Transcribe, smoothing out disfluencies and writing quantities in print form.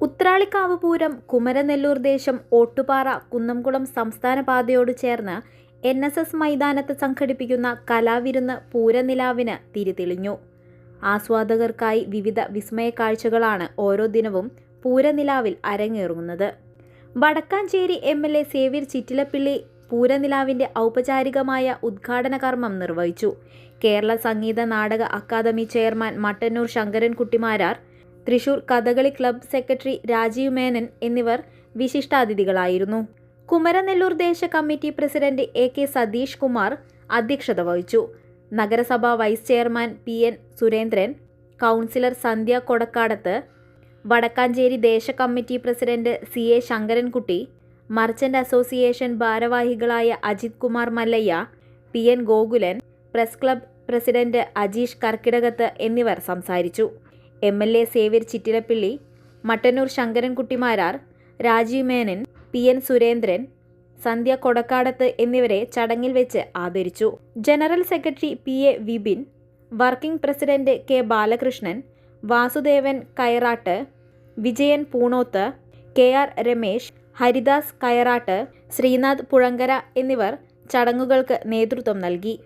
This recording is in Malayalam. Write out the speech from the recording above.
ഉത്രാളിക്കാവ് പൂരം കുമരനെല്ലൂർ ദേശം ഓട്ടുപാറ കുന്നംകുളം സംസ്ഥാന പാതയോട് ചേർന്ന് NSS മൈതാനത്ത് സംഘടിപ്പിക്കുന്ന കലാവിരുന്ന് പൂരനിലാവിന് തിരിതെളിഞ്ഞു. ആസ്വാദകർക്കായി വിവിധ വിസ്മയ കാഴ്ചകളാണ് ഓരോ ദിനവും പൂരനിലാവിൽ അരങ്ങേറുന്നത്. വടക്കാഞ്ചേരി MLA സേവ്യർ ചിറ്റിലപ്പിള്ളി പൂരനിലാവിൻ്റെ ഔപചാരികമായ ഉദ്ഘാടന കർമ്മം നിർവഹിച്ചു. Kerala Sangeetha Nataka Akademi chairman Mattannur Sankarankutty Marar, Thrissur Kathakali club secretary Rajeev Menon എന്നിവർ വിശിഷ്ടാതിഥികളായിരുന്നു. കുമരനെല്ലൂർ ദേശ committee president AK Satheesh Kumar അധ്യക്ഷത വഹിച്ചു. നഗരസഭാ vice chairman PN Surendran, councillor Sandhya Kodakkadath, Vadakkanchery ദേശ committee president CA Sankarankutty, merchant association ഭാരവാഹികളായ Ajith Kumar Mallayya, PN Gokulan, press club president Ajeesh Karkkidakath എന്നിവർ സംസാരിച്ചു. MLA സേവ്യർ ചിറ്റിലപ്പിള്ളി, മട്ടന്നൂർ ശങ്കരൻകുട്ടി മാരാർ, രാജീവ് മേനൻ, PN സുരേന്ദ്രൻ, സന്ധ്യ കൊടക്കാടത്ത് എന്നിവരെ ചടങ്ങിൽ വെച്ച് ആദരിച്ചു. General secretary PA Vipin, working president K Balakrishnan, Vasudevan Kayarattu, Vijayan Poonoth, KR Ramesh, Haridas Kayarattu, Sreenath Puzhankara എന്നിവർ ചടങ്ങുകൾക്ക് നേതൃത്വം നൽകി.